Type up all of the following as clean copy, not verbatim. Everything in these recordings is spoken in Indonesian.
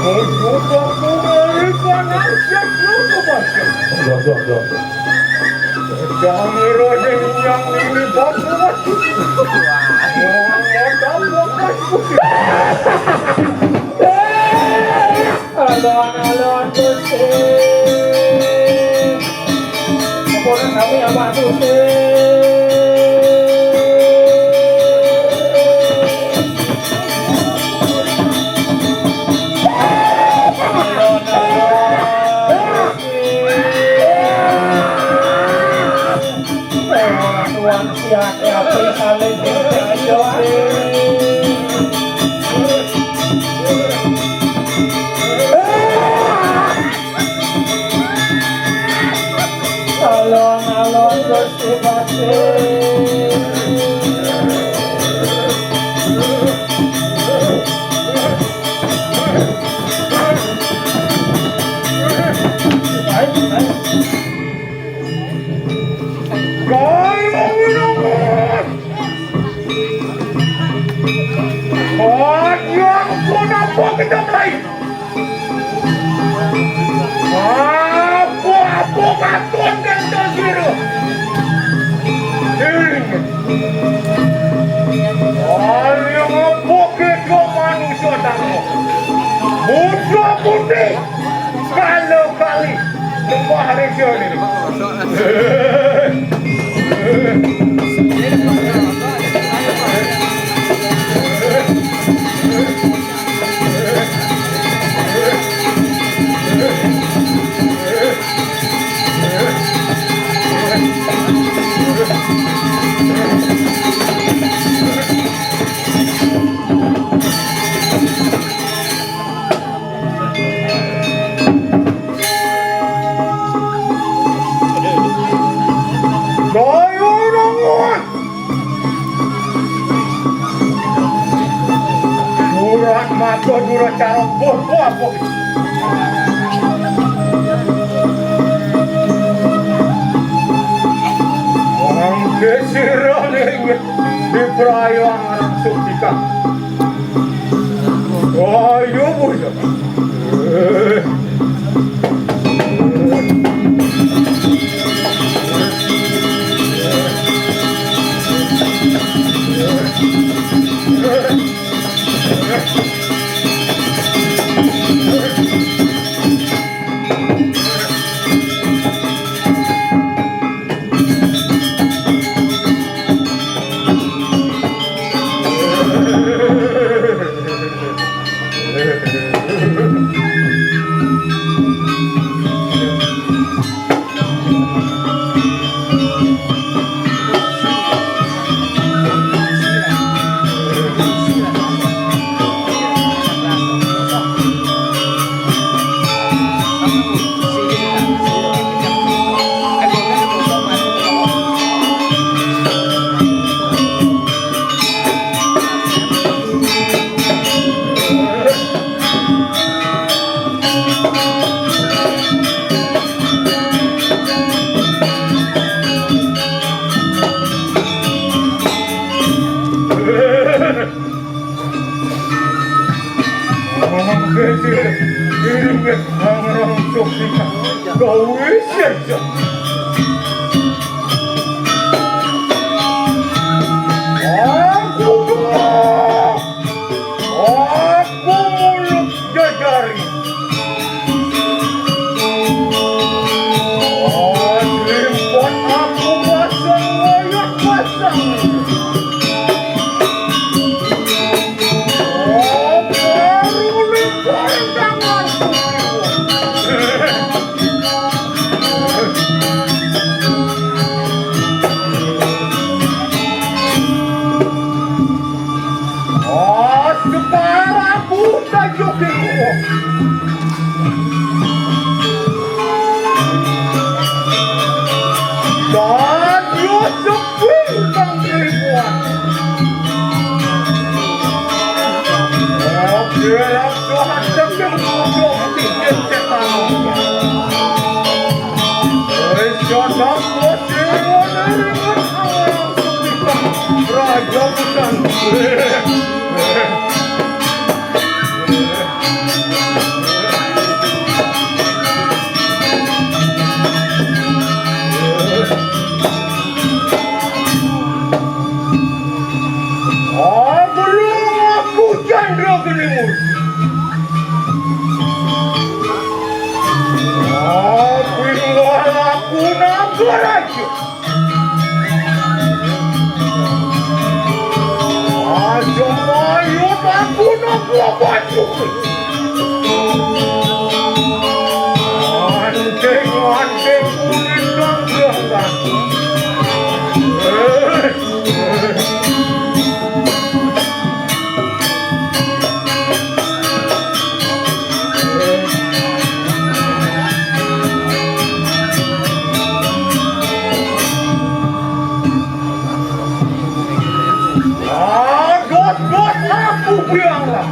Untuk memberikan nasihat dulu macam. Jangan meroheng yang ini batu batu. Alon Gusti. Apa kami apa Gusti? Alon Gusti kalau kali semua hari ini. Mata dura cara bobo apa? Orang kesirah ini di perayaan Sutika. Ayo bujang. Aku nak buat baju. Anting kulit langgangan. Dot aku biarlah.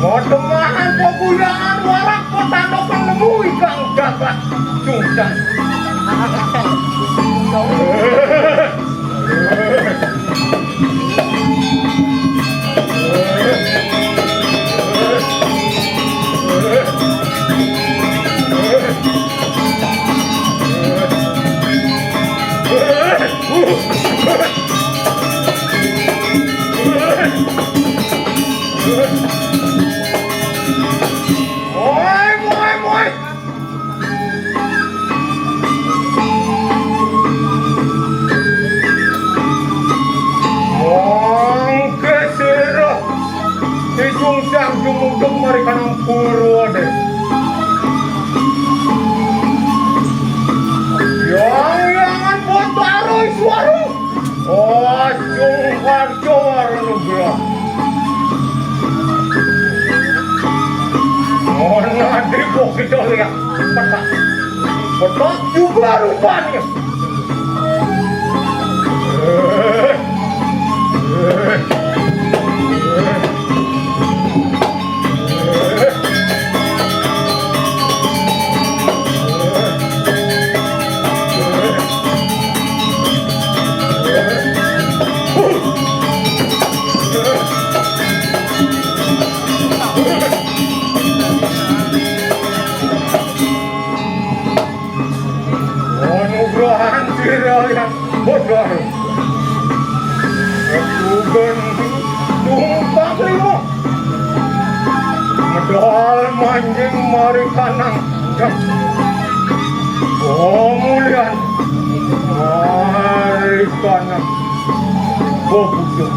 Modemahan pegulaan warak kota nopeng nemui kang dapat cungcan. Jumung mari kanang puro ade. Yang buat taruh suara. Oh, jumar nugra. Oh, nanti kok kita lihat petak. Petak juga rupanya. Yang bodoh, aku tumpah limo, medal manjing mari kanang, oh mulian, mari kanang, bodoh.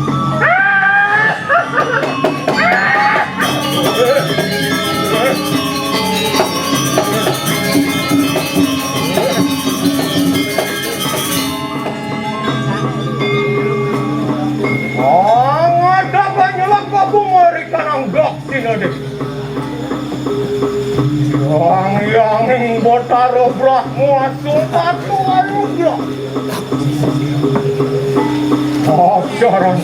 Yang botaro belah muasung batu anugerah. Ajaran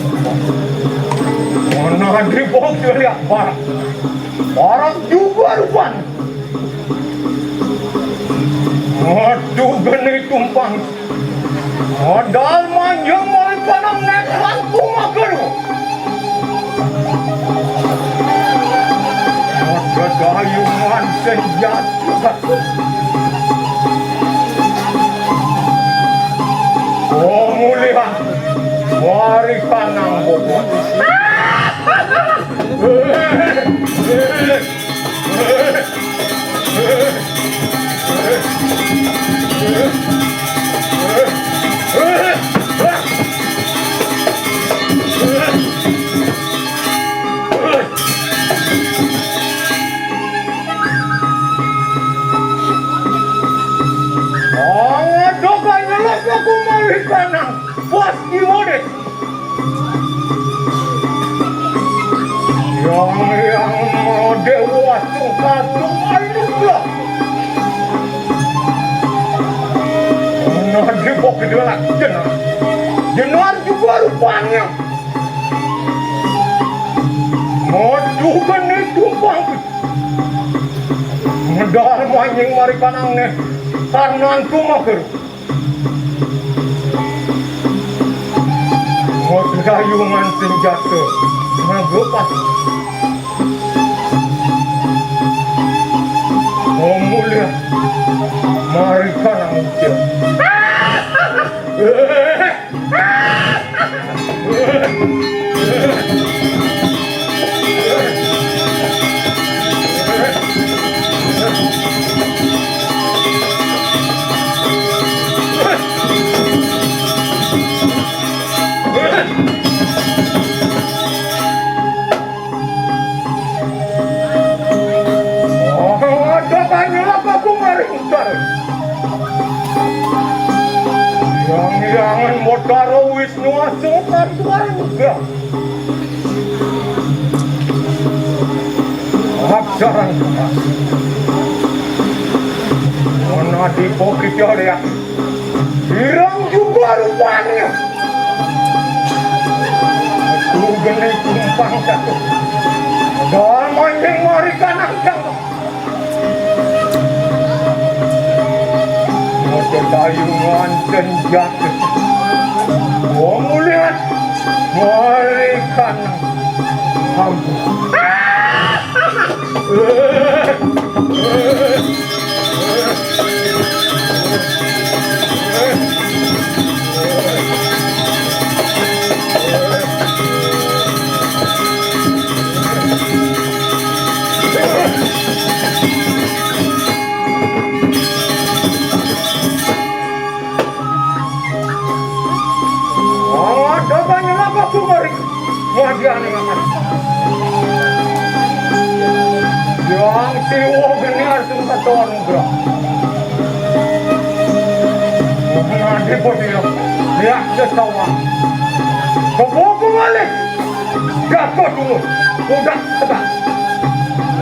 mana di bawah lihat barat. Orang juga rupanya. Aduh geni tumpang. Modal manjang mulai panang neklan kumaker. Ada dayungan senjata. Oh mulia. Mari panang bobot. Aku malih kanang pasti model yang model wasung satu malih nah di bawah kedua jenar juga rupanya modu geni tumpang medal manjing mari kanangnya karena antu maker dayungan senjata ngagepas oh mulia mari kanang ujian Jangan modaro Wisnu Asukar juga. Aksaran juga. Mana di pokok dia? Hilang juga rupanya. Aku geni tumpang satu. Dan mancing mari kanang jangka. Dayungan senjata oh mulia mari kanang hambu yang siwo geni arsung katon bro nanti bodiyo lihat sesawa keboko balik jatuh dulu udah tegak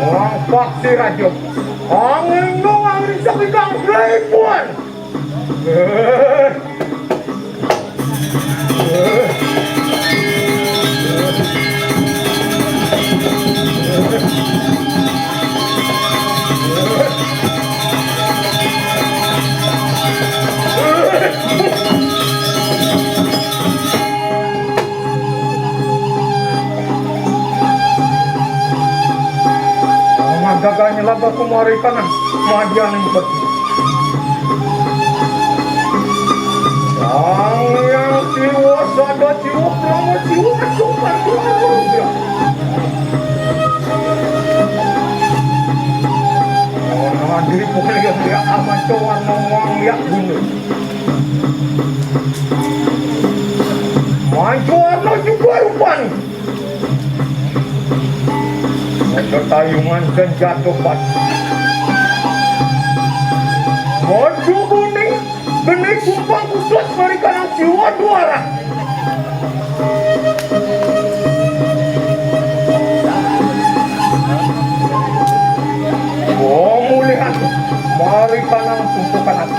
orang paksi radio angin dong angin sakitang ribuan gagahnya laga kumari kanan madian yang peti yang siwa sada siwa prama siwa sukar keluarga orang diri pokoknya yang dia aman cowok ngomong lihat bunuh mancuan juga rupanya ada tayungan senjata pat maju kuning geni kumpang kusut mereka nang siwa duara oh mulihan mari kanang tumpukan aku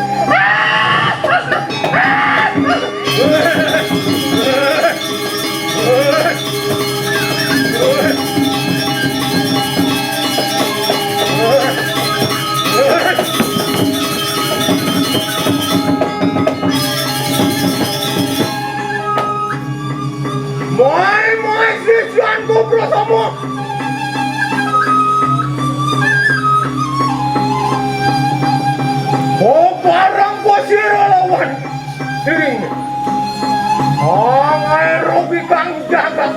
jaga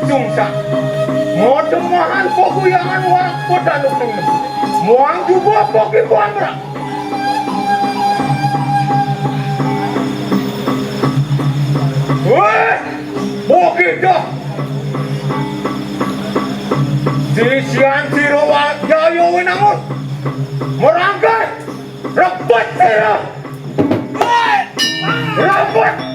sungsa modemahan pokuyangan warak podaluk nung muang juga poki buamra weh poki dah sisian sirowa jayo winangun merangkai rebut saya rebut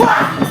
Wah!